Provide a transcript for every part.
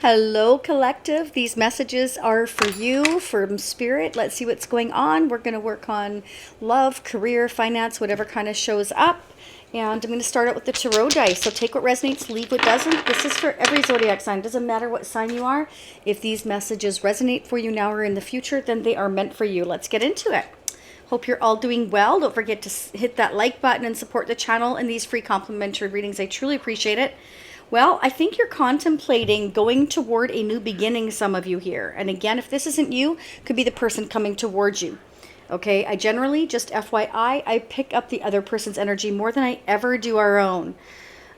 Hello, collective. These messages are for you from Spirit. Let's see what's going on. We're going to work on love, career, finance, whatever kind of shows up. And I'm going to start out with the tarot dice. So take what resonates, leave what doesn't. This is for every zodiac sign. Doesn't matter what sign you are. If these messages resonate for you now or in the future, then they are meant for you. Let's get into it. Hope you're all doing well. Don't forget to hit that like button and support the channel and these free complimentary readings. I truly appreciate it. Well, I think you're contemplating going toward a new beginning, some of you here. And again, if this isn't you, could be the person coming towards you. Okay, I generally, just FYI, I pick up the other person's energy more than I ever do our own.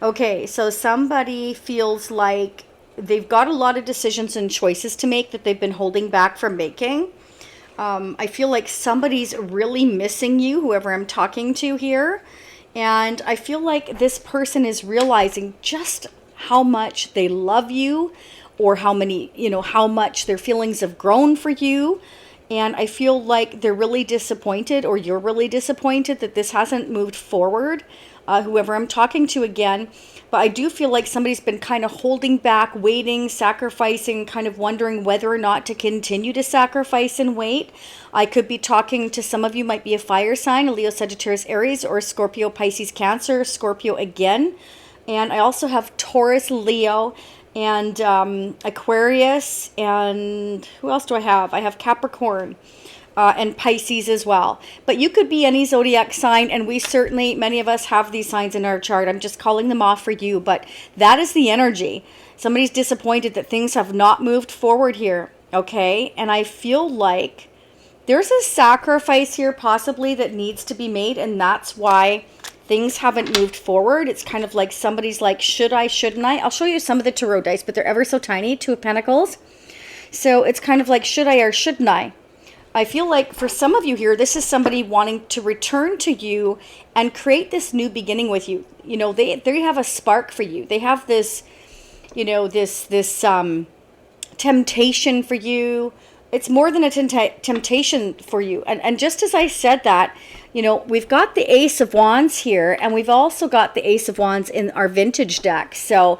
Okay, so somebody feels like they've got a lot of decisions and choices to make that they've been holding back from making. I feel like somebody's really missing you, whoever I'm talking to here. And I feel like this person is realizing just how much they love you, or how much their feelings have grown for you. And I feel like they're really disappointed, or you're really disappointed that this hasn't moved forward, whoever I'm talking to again. But I do feel like somebody's been kind of holding back, waiting, sacrificing, kind of wondering whether or not to continue to sacrifice and wait. I could be talking to some of you, might be a fire sign, a Leo, Sagittarius, Aries, or Scorpio, Pisces, Cancer, Scorpio again. And I also have Taurus, Leo, and Aquarius, and who else do I have? I have Capricorn and Pisces as well. But you could be any zodiac sign, and we certainly, many of us have these signs in our chart. I'm just calling them off for you, but that is the energy. Somebody's disappointed that things have not moved forward here, okay? And I feel like there's a sacrifice here possibly that needs to be made, and that's why things haven't moved forward. It's kind of like somebody's like, should I, shouldn't I? I'll show you some of the tarot dice, but they're ever so tiny, Two of Pentacles. So it's kind of like, should I or shouldn't I? I feel like for some of you here, this is somebody wanting to return to you and create this new beginning with you. You know, they have a spark for you. They have this, you know, this temptation for you. It's more than a temptation for you. And just as I said that, you know, we've got the Ace of Wands here, and we've also got the Ace of Wands in our vintage deck. So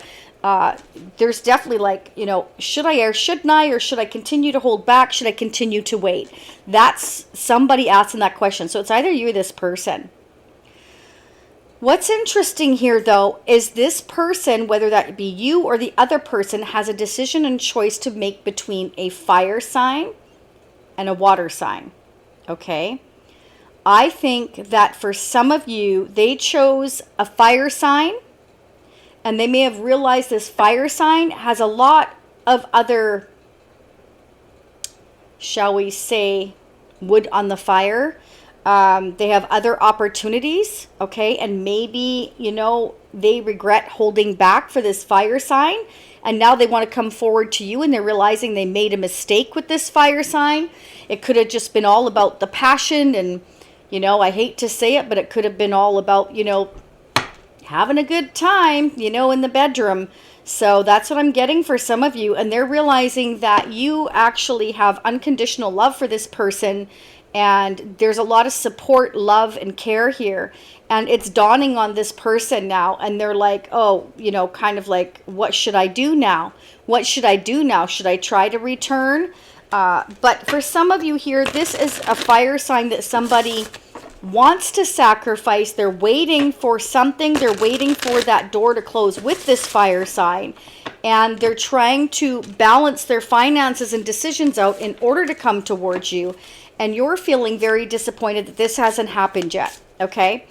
there's definitely like, you know, should I or shouldn't I, or should I continue to hold back? Should I continue to wait? That's somebody asking that question. So it's either you or this person. What's interesting here, though, is this person, whether that be you or the other person, has a decision and choice to make between a fire sign and a water sign. Okay? I think that for some of you, they chose a fire sign, and they may have realized this fire sign has a lot of other, shall we say, wood on the fire. They have other opportunities, okay? And maybe, you know, they regret holding back for this fire sign, and now they want to come forward to you, and they're realizing they made a mistake with this fire sign. It could have just been all about the passion, and, you know, I hate to say it, but it could have been all about, you know, having a good time, you know, in the bedroom. So that's what I'm getting for some of you. And they're realizing that you actually have unconditional love for this person. And there's a lot of support, love, and care here. And it's dawning on this person now. And they're like, oh, you know, kind of like, what should I do now? What should I do now? Should I try to return? But for some of you here, this is a fire sign that somebody wants to sacrifice. They're waiting for something. They're waiting for that door to close with this fire sign. And they're trying to balance their finances and decisions out in order to come towards you. And you're feeling very disappointed that this hasn't happened yet, okay?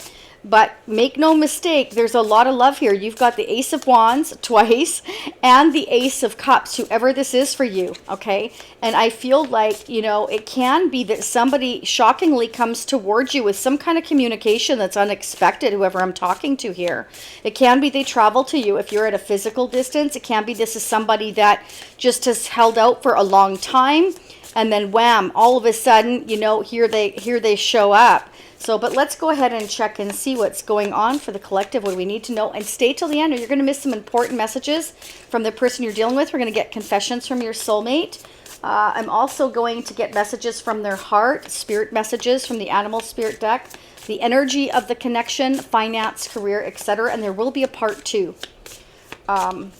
But make no mistake, there's a lot of love here. You've got the Ace of Wands twice and the Ace of Cups, whoever this is for you, okay? And I feel like, you know, it can be that somebody shockingly comes towards you with some kind of communication that's unexpected, whoever I'm talking to here. It can be they travel to you if you're at a physical distance. It can be this is somebody that just has held out for a long time, and then wham, all of a sudden, you know, here they show up. So, but let's go ahead and check and see what's going on for the collective, what we need to know. And stay till the end, or you're going to miss some important messages from the person you're dealing with. We're going to get confessions from your soulmate. I'm also going to get messages from their heart, spirit messages from the animal spirit deck, the energy of the connection, finance, career, etc. And there will be a part 2.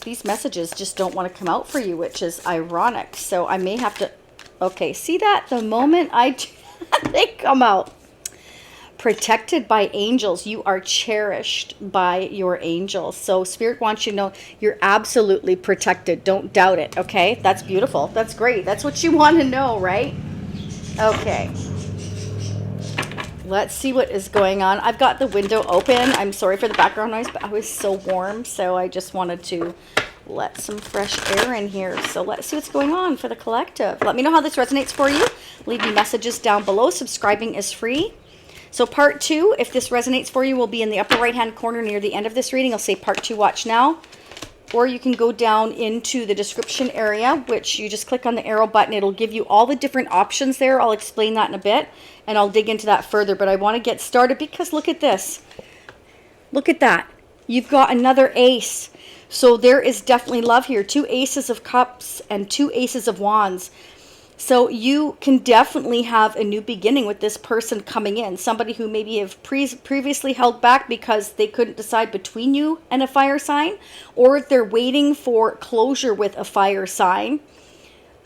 these messages just don't want to come out for you, which is ironic. So I may have to, okay, see that? The moment they come out. Protected by angels. You are cherished by your angels. So Spirit wants you to know you're absolutely protected. Don't doubt it, okay? That's beautiful. That's great. That's what you want to know, right? Okay. Let's see what is going on. I've got the window open. I'm sorry for the background noise, but I was so warm, so I just wanted to let some fresh air in here. So let's see what's going on for the collective. Let me know how this resonates for you. Leave me messages down below. Subscribing is free. So part 2, if this resonates for you, will be in the upper right-hand corner near the end of this reading. I'll say part 2, watch now. Or you can go down into the description area, which you just click on the arrow button. It'll give you all the different options there. I'll explain that in a bit, and I'll dig into that further. But I want to get started because look at this. Look at that. You've got another ace. So there is definitely love here. 2 aces of cups and 2 aces of wands. So you can definitely have a new beginning with this person coming in. Somebody who maybe have previously held back because they couldn't decide between you and a fire sign. Or if they're waiting for closure with a fire sign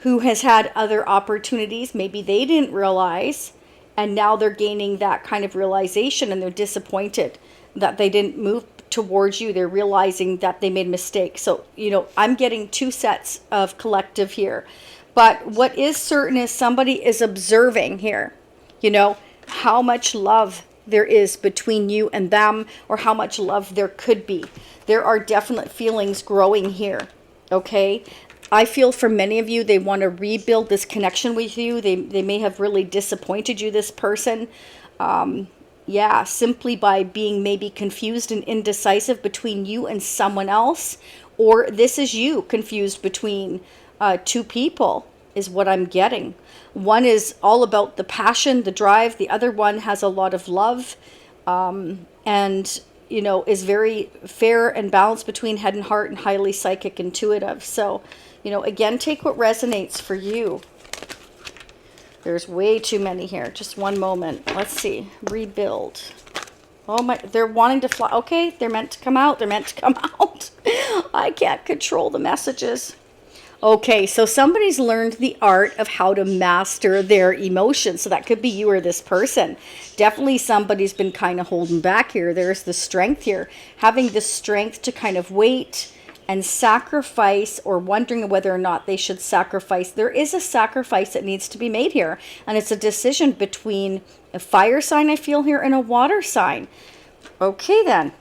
who has had other opportunities. Maybe they didn't realize. And now they're gaining that kind of realization and they're disappointed that they didn't move towards you. They're realizing that they made a mistake. So, you know, I'm getting 2 sets of collective here. But what is certain is somebody is observing here, you know, how much love there is between you and them, or how much love there could be. There are definite feelings growing here, okay? I feel for many of you, they want to rebuild this connection with you. They may have really disappointed you, this person. Yeah, simply by being maybe confused and indecisive between you and someone else. Or this is you confused between 2 people is what I'm getting. One is all about the passion, the drive. The other one has a lot of love and, you know, is very fair and balanced between head and heart and highly psychic, intuitive. So, you know, again, take what resonates for you. There's way too many here. Just one moment. Let's see. Rebuild. Oh my, they're wanting to fly. Okay, they're meant to come out. They're meant to come out. I can't control the messages. Okay, so somebody's learned the art of how to master their emotions. So that could be you or this person. Definitely somebody's been kind of holding back here. There's the strength here. Having the strength to kind of wait and sacrifice, or wondering whether or not they should sacrifice. There is a sacrifice that needs to be made here. And it's a decision between a fire sign, I feel here, and a water sign. Okay then.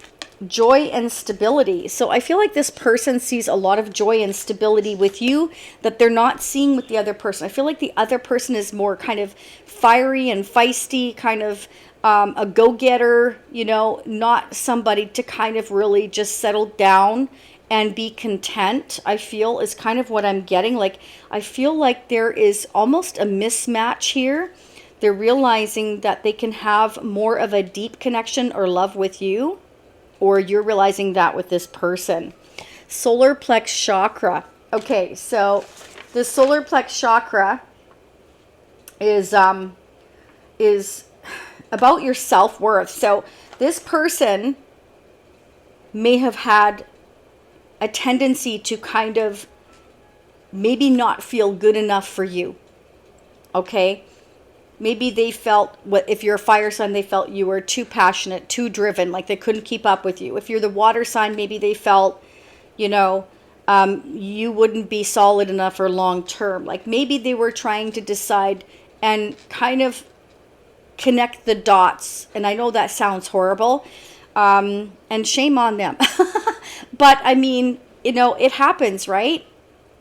Joy and stability. So I feel like this person sees a lot of joy and stability with you that they're not seeing with the other person. I feel like the other person is more kind of fiery and feisty, kind of a go-getter, you know, not somebody to kind of really just settle down and be content. I feel is kind of what I'm getting. Like, I feel like there is almost a mismatch here. They're realizing that they can have more of a deep connection or love with you, or you're realizing that with this person. Solar plex chakra. Okay, so the solar plex chakra is about your self-worth. So this person may have had a tendency to kind of maybe not feel good enough for you. Okay? Maybe they felt, if you're a fire sign, they felt you were too passionate, too driven, like they couldn't keep up with you. If you're the water sign, maybe they felt, you know, you wouldn't be solid enough or long term. Like maybe they were trying to decide and kind of connect the dots. And I know that sounds horrible, and shame on them. But I mean, you know, it happens, right?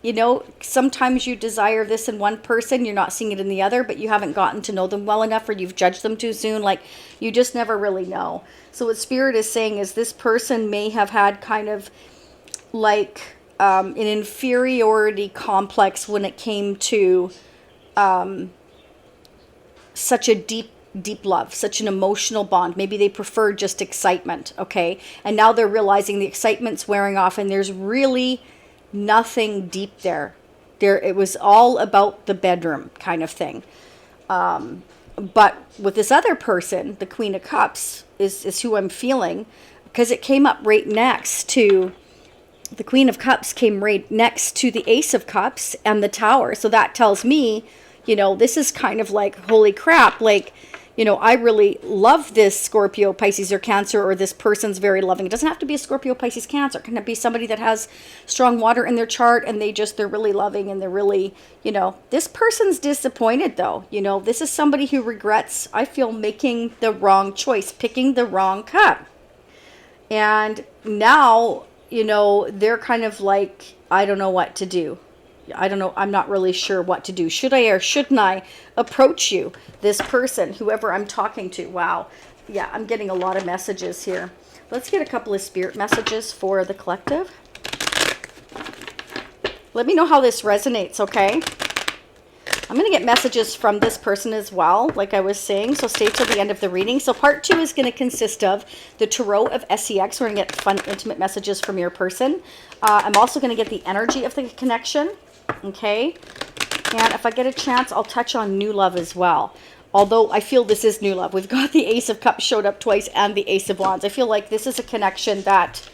You know, sometimes you desire this in one person, you're not seeing it in the other, but you haven't gotten to know them well enough, or you've judged them too soon. Like, you just never really know. So what Spirit is saying is this person may have had kind of like an inferiority complex when it came to such a deep love, such an emotional bond. Maybe they preferred just excitement, okay? And now they're realizing the excitement's wearing off and there's really nothing deep there. It was all about the bedroom kind of thing. But with this other person, the Queen of Cups is who I'm feeling, because it came up right next to the Queen of Cups came right next to the Ace of Cups and the Tower. So that tells me, you know, this is kind of like, holy crap, like, you know, I really love this Scorpio, Pisces, or Cancer, or this person's very loving. It doesn't have to be a Scorpio, Pisces, Cancer. It can be somebody that has strong water in their chart and they're really loving and they're really, you know, this person's disappointed though. You know, this is somebody who regrets, I feel, making the wrong choice, picking the wrong cup. And now, you know, they're kind of like, I don't know what to do. I don't know. I'm not really sure what to do. Should I or shouldn't I approach you, this person, whoever I'm talking to? Wow. Yeah, I'm getting a lot of messages here. Let's get a couple of spirit messages for the collective. Let me know how this resonates, okay? I'm going to get messages from this person as well, like I was saying, so stay till the end of the reading. So part 2 is going to consist of the Tarot of SEX. We're going to get fun, intimate messages from your person. I'm also going to get the energy of the connection. Okay, and if I get a chance, I'll touch on new love as well. Although I feel this is new love. We've got the Ace of Cups showed up twice and the Ace of Wands. I feel like this is a connection that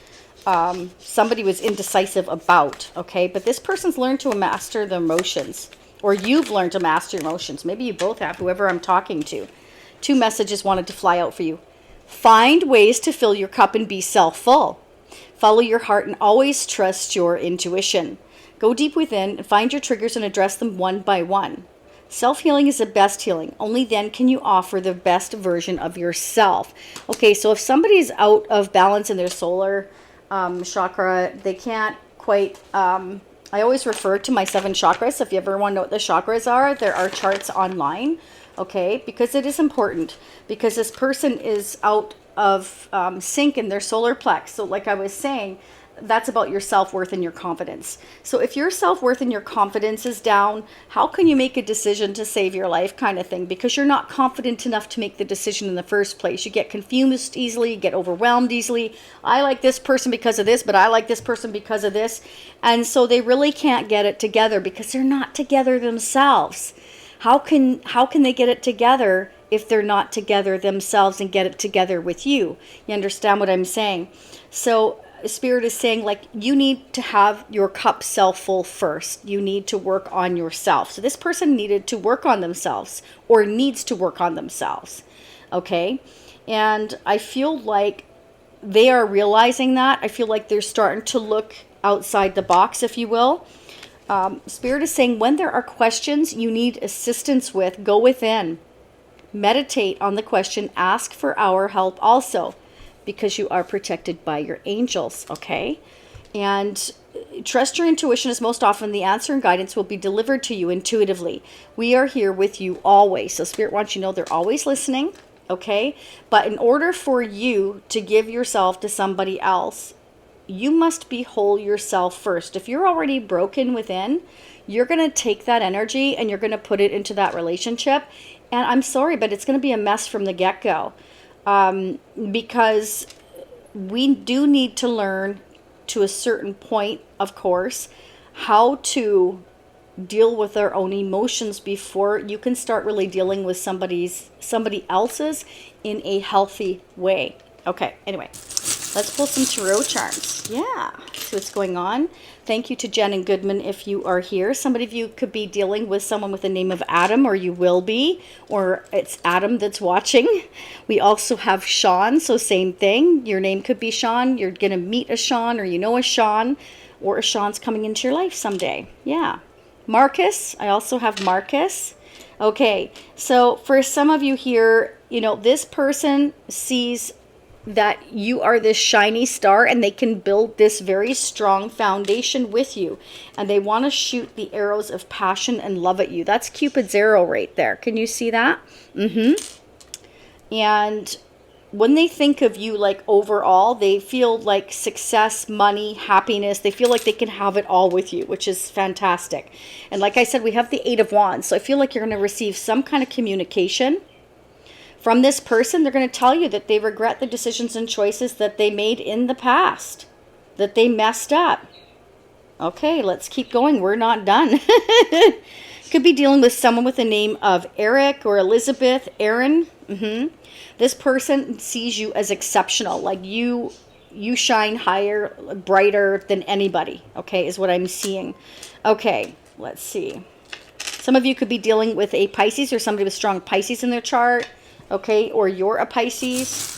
somebody was indecisive about. Okay, but this person's learned to master their emotions, or you've learned to master your emotions. Maybe you both have, whoever I'm talking to. 2 messages wanted to fly out for you. Find ways to fill your cup and be self-full. Follow your heart and always trust your intuition. Go deep within and find your triggers and address them one by one. Self-healing is the best healing. Only then can you offer the best version of yourself. Okay, so if somebody's out of balance in their solar chakra, they can't quite... I always refer to my 7 chakras. If you ever want to know what the chakras are, there are charts online. Okay, because it is important. Because this person is out of sync in their solar plex. So like I was saying... that's about your self-worth and your confidence. So if your self-worth and your confidence is down, how can you make a decision to save your life kind of thing? Because you're not confident enough to make the decision in the first place. You get confused easily, you get overwhelmed easily. I like this person because of this, but I like this person because of this. And so they really can't get it together because they're not together themselves. How can they get it together if they're not together themselves and get it together with you? You understand what I'm saying? So Spirit is saying, like, you need to have your cup self-full first. You need to work on yourself. So this person needed to work on themselves, or needs to work on themselves. Okay? And I feel like they are realizing that. I feel like they're starting to look outside the box, if you will. Spirit is saying, when there are questions you need assistance with, go within. Meditate on the question. Ask for our help also, because you are protected by your angels, okay? And trust your intuition, as most often the answer and guidance will be delivered to you intuitively. We are here with you always. So Spirit wants you to know they're always listening, okay? But in order for you to give yourself to somebody else, you must be whole yourself first. If you're already broken within, you're going to take that energy and you're going to put it into that relationship. And I'm sorry, but it's going to be a mess from the get-go. Because we do need to learn to a certain point, of course, how to deal with our own emotions before you can start really dealing with somebody else's in a healthy way. Okay, anyway, let's pull some tarot charms. Yeah, see what's going on. Thank you to Jen and Goodman if you are here. Somebody of you could be dealing with someone with the name of Adam, or you will be, or it's Adam that's watching. We also have Sean, so same thing. Your name could be Sean. You're going to meet a Sean, or you know a Sean, or a Sean's coming into your life someday. Yeah. Marcus, I also have Marcus. Okay, so for some of you here, you know, this person sees that you are this shiny star and they can build this very strong foundation with you. And they want to shoot the arrows of passion and love at you. That's Cupid's arrow right there. Can you see that? And when they think of you, like, overall, they feel like success, money, happiness. They feel like they can have it all with you, which is fantastic. And like I said, we have the 8 of Wands. So I feel like you're going to receive some kind of communication from this person. They're going to tell you that they regret the decisions and choices that they made in the past, that they messed up. Okay, let's keep going. We're not done. Could be dealing with someone with the name of Eric or Elizabeth, Aaron. This person sees you as exceptional. Like, you you shine higher, brighter than anybody, okay, is what I'm seeing. Okay, let's see. Some of you could be dealing with a Pisces or somebody with strong Pisces in their chart, okay, or you're a Pisces.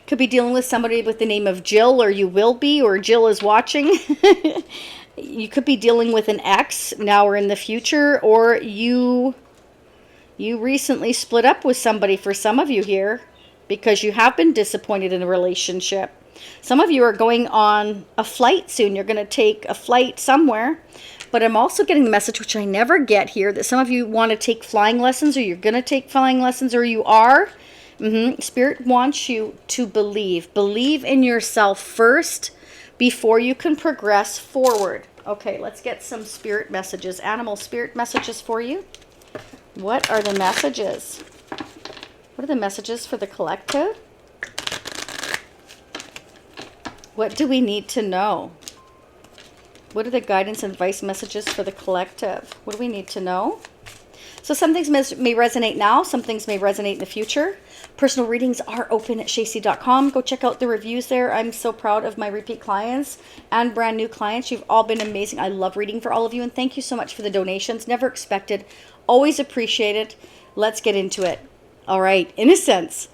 Could be dealing with somebody with the name of Jill, or you will be, or Jill is watching. You could be dealing with an ex now or in the future, or you recently split up with somebody for some of you here because you have been disappointed in a relationship. Some of you are going on a flight soon. You're going to take a flight somewhere. But I'm also getting the message, which I never get here, that some of you want to take flying lessons, or you're going to take flying lessons, or you are. Spirit wants you to believe. Believe in yourself first before you can progress forward. Okay, let's get some spirit messages, animal spirit messages for you. What are the messages? What are the messages for the collective? What do we need to know? What are the guidance and advice messages for the collective? What do we need to know? So some things may resonate now. Some things may resonate in the future. Personal readings are open at shacy.com. Go check out the reviews there. I'm so proud of my repeat clients and brand new clients. You've all been amazing. I love reading for all of you. And thank you so much for the donations. Never expected. Always appreciated. Let's get into it. All right. Innocence.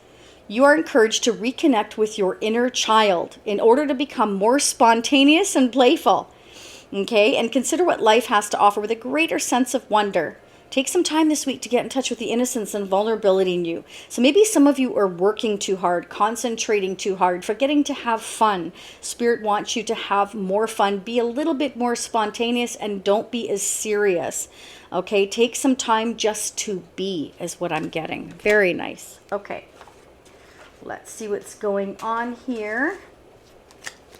You are encouraged to reconnect with your inner child in order to become more spontaneous and playful. Okay, and consider what life has to offer with a greater sense of wonder. Take some time this week to get in touch with the innocence and vulnerability in you. So maybe some of you are working too hard, concentrating too hard, forgetting to have fun. Spirit wants you to have more fun, be a little bit more spontaneous, and don't be as serious. Okay, take some time just to be is what I'm getting. Very nice. Okay, let's see what's going on here.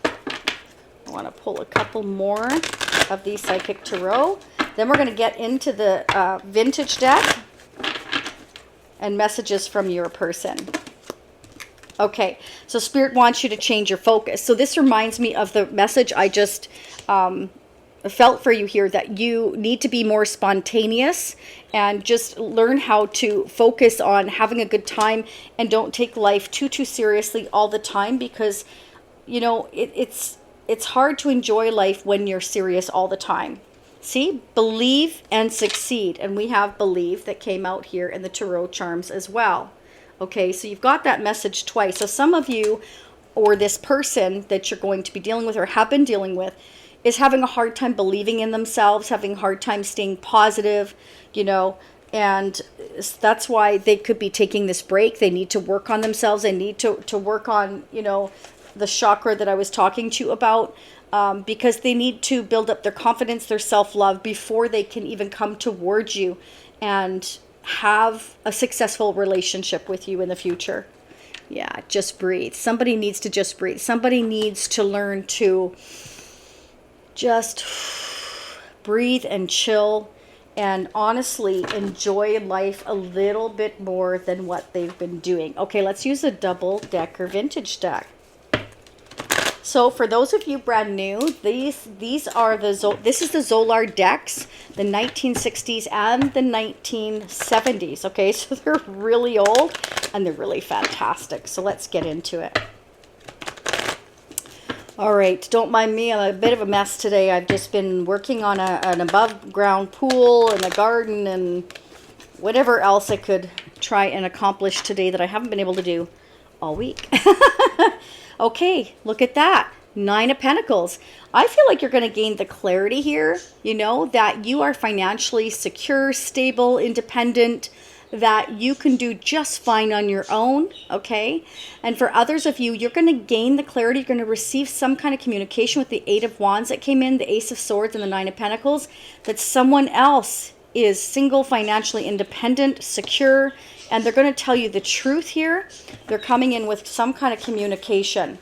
I want to pull a couple more of these Psychic Tarot. Then we're going to get into the vintage deck and messages from your person. Okay, so Spirit wants you to change your focus. So this reminds me of the message I just felt for you here, that you need to be more spontaneous and just learn how to focus on having a good time, and don't take life too seriously all the time, because, you know, it's hard to enjoy life when you're serious all the time. See, believe and succeed. And we have believe that came out here in the Tarot charms as well. Okay, so you've got that message twice. So some of you, or this person that you're going to be dealing with or have been dealing with, is having a hard time believing in themselves, having a hard time staying positive, you know, and that's why they could be taking this break. They need to work on themselves. They need to work on, you know, the chakra that I was talking to you about, because they need to build up their confidence, their self-love, before they can even come towards you and have a successful relationship with you in the future. Yeah, just breathe. Somebody needs to just breathe. Somebody needs to learn to just breathe and chill and honestly enjoy life a little bit more than what they've been doing. Okay, let's use a double-decker vintage deck. So for those of you brand new, these are this is the Zolar decks, the 1960s and the 1970s. Okay, so they're really old and they're really fantastic. So let's get into it. All right, don't mind me. I'm a bit of a mess today. I've just been working on an above ground pool and a garden and whatever else I could try and accomplish today that I haven't been able to do all week. Okay, look at that. 9 of Pentacles. I feel like you're going to gain the clarity here, you know, that you are financially secure, stable, independent, that you can do just fine on your own, okay? And for others of you, you're going to gain the clarity. You're going to receive some kind of communication with the 8 of Wands that came in, the Ace of Swords, and the 9 of Pentacles, that someone else is single, financially independent, secure, and they're going to tell you the truth here. They're coming in with some kind of communication.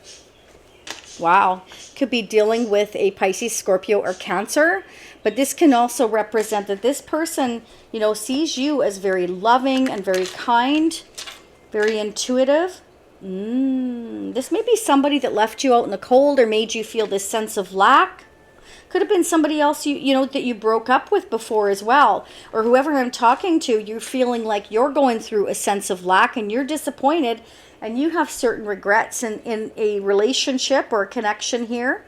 Wow. Could be dealing with a Pisces, Scorpio, or Cancer. But this can also represent that this person, you know, sees you as very loving and very kind, very intuitive. This may be somebody that left you out in the cold or made you feel this sense of lack. Could have been somebody else you know that you broke up with before as well, or whoever I'm talking to, you're feeling like you're going through a sense of lack and you're disappointed and you have certain regrets in a relationship or a connection here.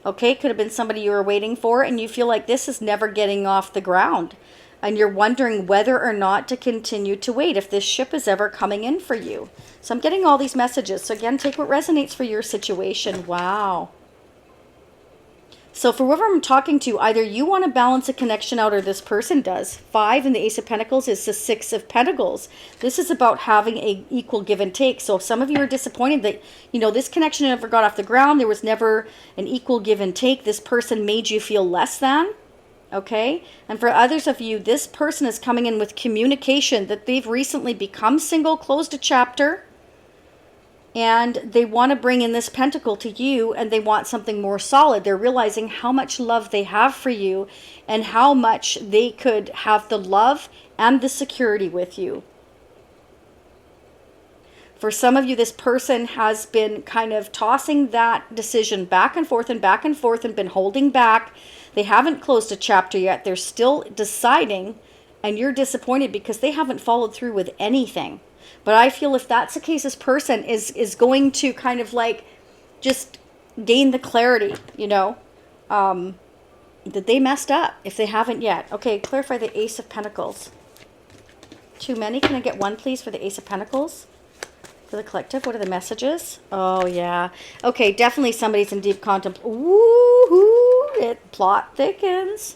Okay, could have been somebody you were waiting for, and you feel like this is never getting off the ground. And you're wondering whether or not to continue to wait, if this ship is ever coming in for you. So I'm getting all these messages. So again, take what resonates for your situation. Wow. So for whoever I'm talking to, either you want to balance a connection out or this person does. 5 in the Ace of Pentacles is the 6 of Pentacles. This is about having a equal give and take. So if some of you are disappointed that, you know, this connection never got off the ground, there was never an equal give and take, this person made you feel less than. Okay, and for others of you, this person is coming in with communication that they've recently become single, closed a chapter, and they want to bring in this pentacle to you, and they want something more solid. They're realizing how much love they have for you and how much they could have the love and the security with you. For some of you, this person has been kind of tossing that decision back and forth and been holding back. They haven't closed a chapter yet. They're still deciding, and you're disappointed because they haven't followed through with anything. But I feel if that's the case, this person is going to kind of like just gain the clarity, you know, that they messed up if they haven't yet. Okay, clarify the Ace of Pentacles. Too many? Can I get one, please, for the Ace of Pentacles? For the collective, what are the messages? Oh, yeah. Okay, definitely somebody's in deep contemplation. Ooh, it plot thickens.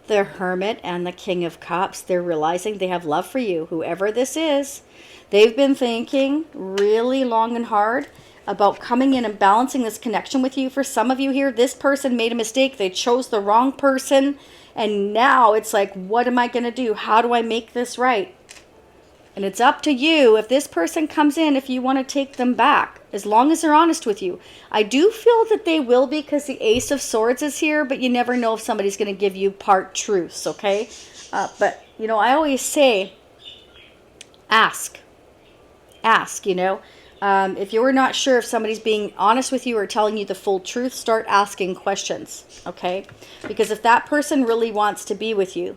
The Hermit and the King of Cups, they're realizing they have love for you, whoever this is. They've been thinking really long and hard about coming in and balancing this connection with you. For some of you here, this person made a mistake. They chose the wrong person. And now it's like, what am I going to do? How do I make this right? And it's up to you. If this person comes in, if you want to take them back, as long as they're honest with you. I do feel that they will be because the Ace of Swords is here, but you never know if somebody's going to give you part truths, okay? But, you know, I always say, ask. Ask, you know. If you're not sure if somebody's being honest with you or telling you the full truth, start asking questions, okay? Because if that person really wants to be with you,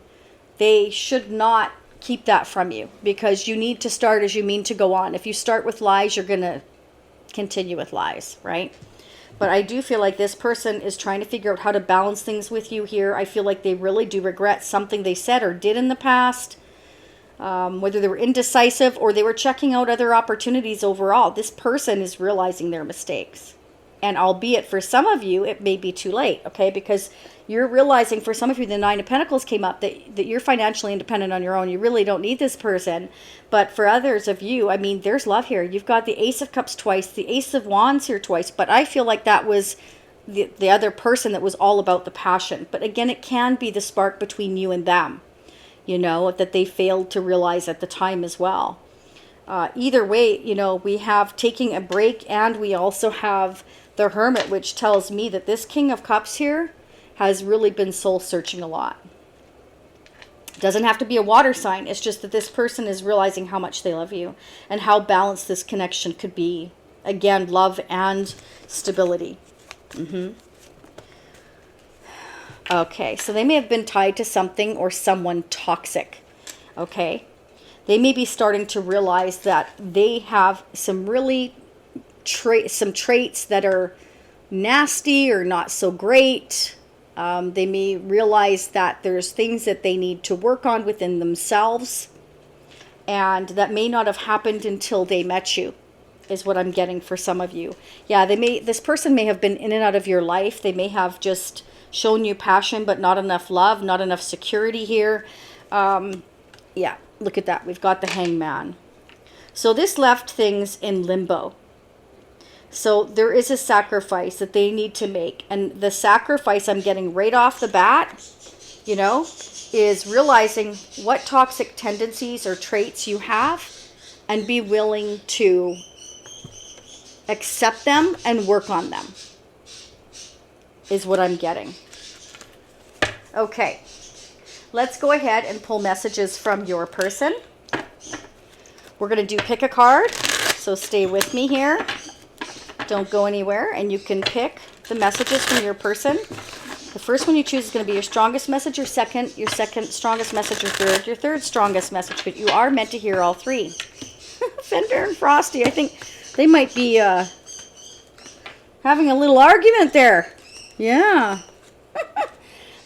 they should not keep that from you, because you need to start as you mean to go on. If you start with lies, you're going to continue with lies, right? But I do feel like this person is trying to figure out how to balance things with you here. I feel like they really do regret something they said or did in the past, whether they were indecisive or they were checking out other opportunities overall. This person is realizing their mistakes. And albeit for some of you, it may be too late, okay? Because you're realizing, for some of you, the 9 of Pentacles came up, that you're financially independent on your own. You really don't need this person. But for others of you, I mean, there's love here. You've got the Ace of Cups twice, the Ace of Wands here twice. But I feel like that was the other person that was all about the passion. But again, it can be the spark between you and them, you know, that they failed to realize at the time as well. Either way, you know, we have taking a break, and we also have the Hermit, which tells me that this King of Cups here has really been soul searching a lot. Doesn't have to be a water sign. It's just that this person is realizing how much they love you and how balanced this connection could be. Again, love and stability. Okay, so they may have been tied to something or someone toxic. Okay, they may be starting to realize that they have some really some traits that are nasty or not so great. They may realize that there's things that they need to work on within themselves, and that may not have happened until they met you, is what I'm getting for some of you. Yeah, this person may have been in and out of your life. They may have just shown you passion, but not enough love, not enough security here. Yeah, look at that. We've got the Hangman. So this left things in limbo. So there is a sacrifice that they need to make. And the sacrifice I'm getting right off the bat, you know, is realizing what toxic tendencies or traits you have and be willing to accept them and work on them, is what I'm getting. Okay, let's go ahead and pull messages from your person. We're going to do pick a card, so stay with me here. Don't go anywhere, and you can pick the messages from your person. The first one you choose is going to be your strongest message, your second strongest message, your third strongest message, but you are meant to hear all three. Fender and Frosty. I think they might be having a little argument there. Yeah.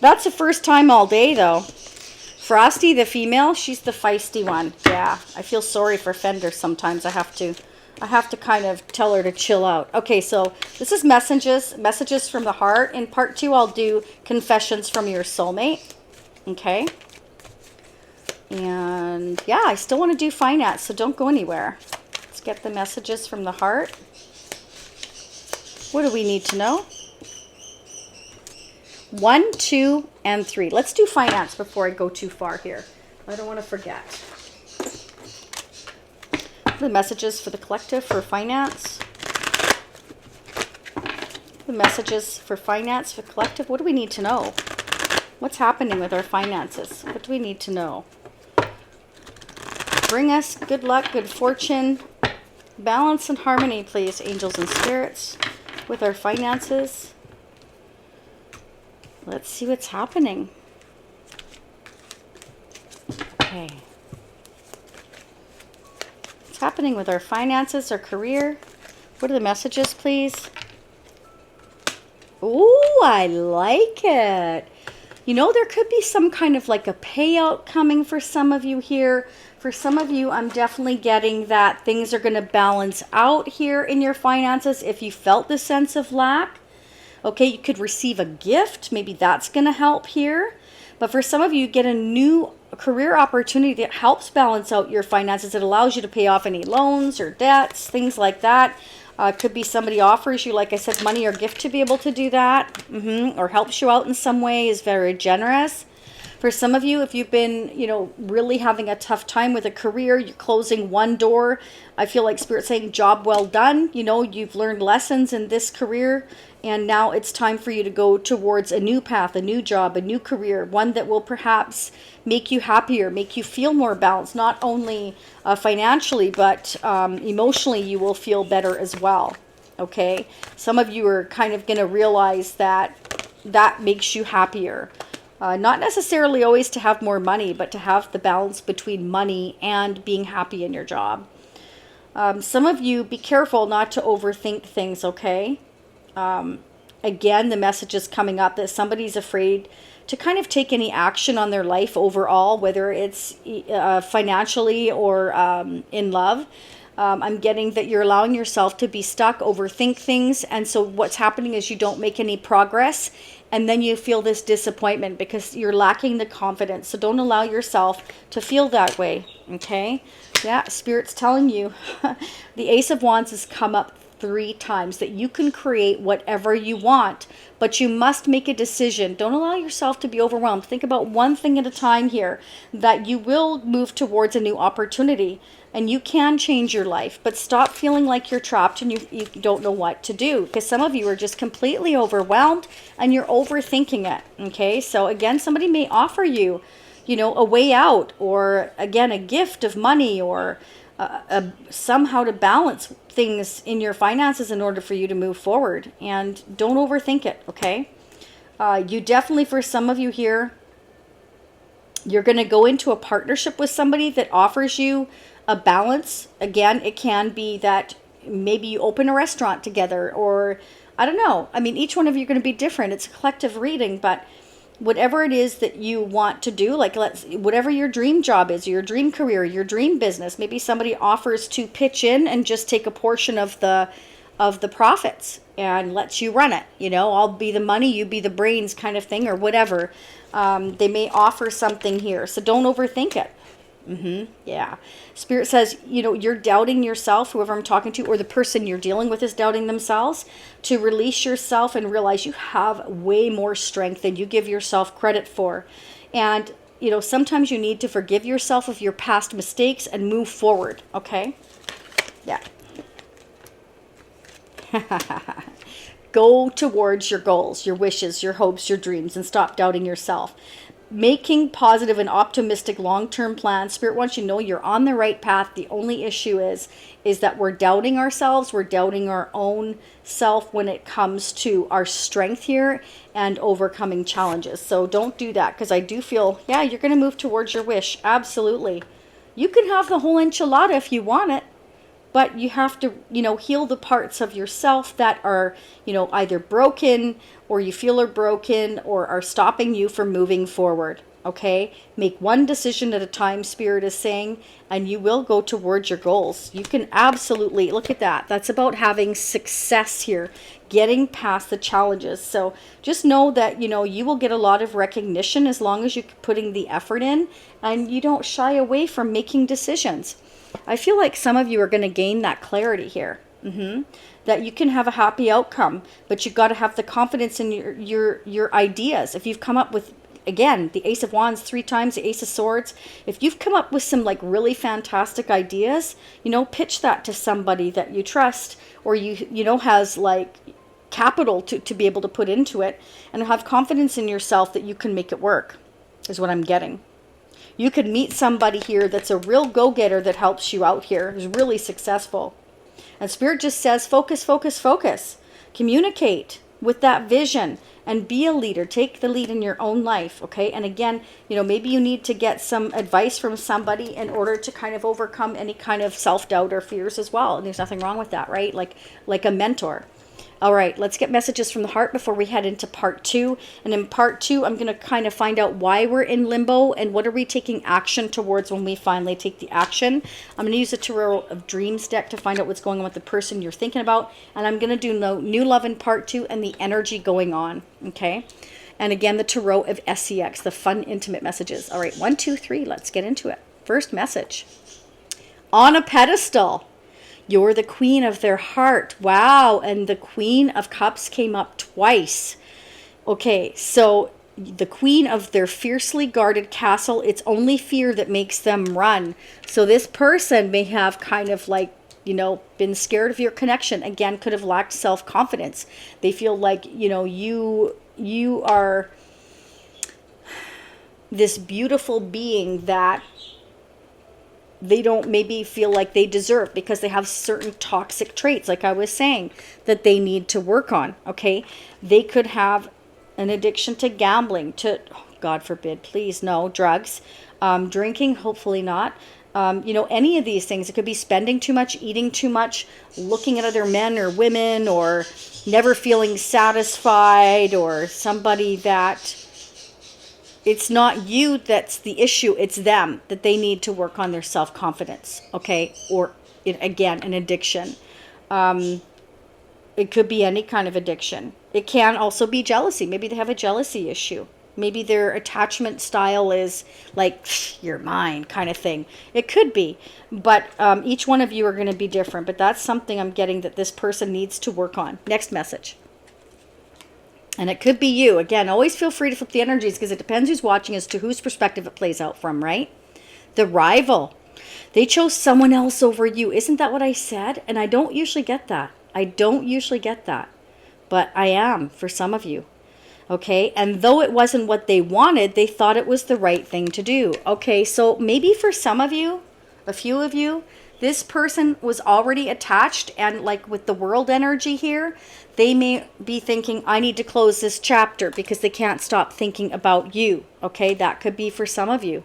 That's the first time all day, though. Frosty, the female, she's the feisty one. Yeah, I feel sorry for Fender sometimes. I have to kind of tell her to chill out. Okay, so this is messages from the heart. In part 2, I'll do confessions from your soulmate. Okay. And yeah, I still want to do finance, so don't go anywhere. Let's get the messages from the heart. What do we need to know? 1, 2, and 3. Let's do finance before I go too far here. I don't want to forget. The messages for the collective for finance. The messages for finance for collective. What do we need to know? What's happening with our finances? What do we need to know? Bring us good luck, good fortune, balance and harmony, please, angels and spirits, with our finances. Let's see what's happening. Okay. What's happening with our finances, our career? What are the messages, please? Ooh, I like it. You know, there could be some kind of like a payout coming for some of you here. For some of you, I'm definitely getting that things are going to balance out here in your finances if you felt the sense of lack. Okay, you could receive a gift. Maybe that's going to help here. But for some of you, get a new career opportunity that helps balance out your finances. It allows you to pay off any loans or debts, things like that. Could be somebody offers you, like I said, money or gift to be able to do that. Or helps you out in some way, is very generous. For some of you, if you've been, really having a tough time with a career, you're closing one door. I feel like Spirit's saying, job well done. You've learned lessons in this career, and now it's time for you to go towards a new path, a new job, a new career, one that will perhaps make you happier, make you feel more balanced, not only financially, but emotionally you will feel better as well. Okay? Some of you are kind of going to realize that makes you happier. Not necessarily always to have more money, but to have the balance between money and being happy in your job. Some of you, be careful not to overthink things, okay? Again, the message is coming up that somebody's afraid to kind of take any action on their life overall, whether it's financially or in love. I'm getting that you're allowing yourself to be stuck, overthink things, and so what's happening is you don't make any progress, and then you feel this disappointment because you're lacking the confidence. So don't allow yourself to feel that way, okay? Yeah, Spirit's telling you. The Ace of Wands has come up 3 times, that you can create whatever you want, but you must make a decision. Don't allow yourself to be overwhelmed. Think about one thing at a time here, that you will move towards a new opportunity and you can change your life, but stop feeling like you're trapped and you don't know what to do, because some of you are just completely overwhelmed and you're overthinking it. Okay, so again, somebody may offer you, a way out, or again, a gift of money, or somehow to balance things in your finances in order for you to move forward. And don't overthink it, okay? You definitely, for some of you here, you're going to go into a partnership with somebody that offers you a balance. Again, it can be that maybe you open a restaurant together, or I don't know. I mean, each one of you are going to be different. It's a collective reading, but whatever it is that you want to do, like whatever your dream job is, your dream career, your dream business, maybe somebody offers to pitch in and just take a portion of the profits and lets you run it. I'll be the money, you be the brains kind of thing, or whatever. They may offer something here, so don't overthink it. Yeah. Spirit says, you're doubting yourself, whoever I'm talking to, or the person you're dealing with is doubting themselves, to release yourself and realize you have way more strength than you give yourself credit for. And, sometimes you need to forgive yourself of your past mistakes and move forward. Okay? Yeah. Go towards your goals, your wishes, your hopes, your dreams, and stop doubting yourself. Making positive and optimistic long-term plans. Spirit wants you to know you're on the right path. The only issue is that we're doubting ourselves. We're doubting our own self when it comes to our strength here and overcoming challenges. So don't do that, because I do feel, you're going to move towards your wish. Absolutely. You can have the whole enchilada if you want it. but you have to, heal the parts of yourself that are, either broken or you feel are broken or are stopping you from moving forward. Okay, make one decision at a time, Spirit is saying, and you will go towards your goals. You can absolutely, look at that. That's about having success here, getting past the challenges. So just know that, you will get a lot of recognition as long as you're putting the effort in and you don't shy away from making decisions. I feel like some of you are going to gain that clarity here. That you can have a happy outcome, but you've got to have the confidence in your ideas. If you've come up with, again, the Ace of Wands 3 times, the Ace of Swords. If you've come up with some like really fantastic ideas, pitch that to somebody that you trust or has like capital to be able to put into it, and have confidence in yourself that you can make it work, is what I'm getting. You could meet somebody here that's a real go-getter that helps you out here, is really successful. And Spirit just says, focus, focus, focus. Communicate with that vision and be a leader. Take the lead in your own life, okay? And again, maybe you need to get some advice from somebody in order to kind of overcome any kind of self-doubt or fears as well. And there's nothing wrong with that, right? Like a mentor. All right, let's get messages from the heart before we head into part 2. And in part 2, I'm going to kind of find out why we're in limbo and what are we taking action towards when we finally take the action. I'm going to use the Tarot of Dreams deck to find out what's going on with the person you're thinking about. And I'm going to do New Love in part 2 and the energy going on, okay? And again, the Tarot of SEX, the fun, intimate messages. All right, 1, 2, 3, let's get into it. First message. On a pedestal. You're the queen of their heart. Wow. And the Queen of Cups came up twice. Okay, so the queen of their fiercely guarded castle, it's only fear that makes them run. So this person may have kind of like, been scared of your connection. Again, could have lacked self-confidence. They feel like, you are this beautiful being that they don't maybe feel like they deserve because they have certain toxic traits, like I was saying, that they need to work on, okay? They could have an addiction to gambling, to, God forbid, please, no, drugs, drinking, hopefully not. Any of these things. It could be spending too much, eating too much, looking at other men or women, or never feeling satisfied, or somebody that it's not you that's the issue, it's them, that they need to work on their self-confidence, okay? Or, again, an addiction. It could be any kind of addiction. It can also be jealousy. Maybe they have a jealousy issue. Maybe their attachment style is like, you're mine kind of thing. It could be. But each one of you are going to be different. But that's something I'm getting that this person needs to work on. Next message. And it could be you. Again, always feel free to flip the energies because it depends who's watching as to whose perspective it plays out from, right? The rival. They chose someone else over you. Isn't that what I said? And I don't usually get that. But I am for some of you. Okay, and though it wasn't what they wanted, they thought it was the right thing to do. Okay, so maybe for some of you, a few of you, this person was already attached, and like with the world energy here, they may be thinking, I need to close this chapter because they can't stop thinking about you. Okay, that could be for some of you.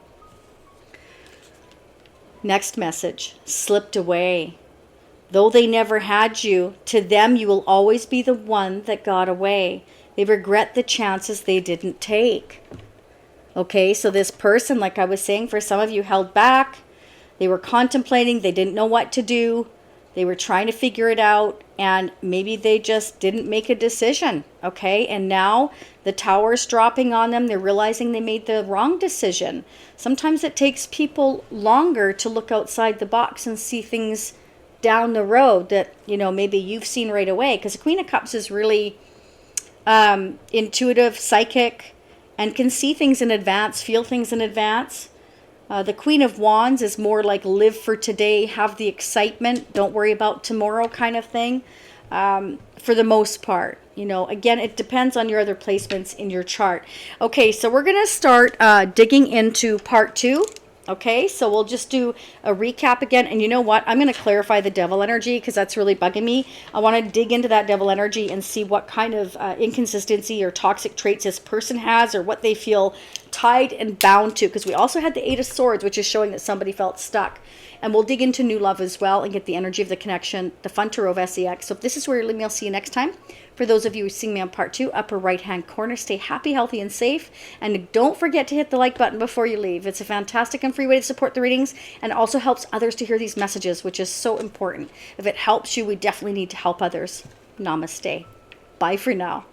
Next message, slipped away. Though they never had you, to them you will always be the one that got away. They regret the chances they didn't take. Okay, so this person, like I was saying, for some of you held back. They were contemplating. They didn't know what to do. They were trying to figure it out. And maybe they just didn't make a decision. Okay, and now the tower's dropping on them. They're realizing they made the wrong decision. Sometimes it takes people longer to look outside the box and see things down the road that, maybe you've seen right away. Because the Queen of Cups is really intuitive, psychic, and can see things in advance, feel things in advance. The Queen of Wands is more like live for today, have the excitement, don't worry about tomorrow kind of thing, for the most part. Again, it depends on your other placements in your chart. Okay, so we're going to start digging into part 2. Okay, so we'll just do a recap again. And you know what? I'm going to clarify the devil energy because that's really bugging me. I want to dig into that devil energy and see what kind of inconsistency or toxic traits this person has, or what they feel tied and bound to, because we also had the Eight of Swords, which is showing that somebody felt stuck. And we'll dig into new love as well and get the energy of the connection, the fun tarot of SEX. So if this is where you're leaving me, I'll see you next time. For those of you seeing me on part 2, upper right-hand corner, stay happy, healthy, and safe. And don't forget to hit the like button before you leave. It's a fantastic and free way to support the readings, and also helps others to hear these messages, which is so important. If it helps you, we definitely need to help others. Namaste. Bye for now.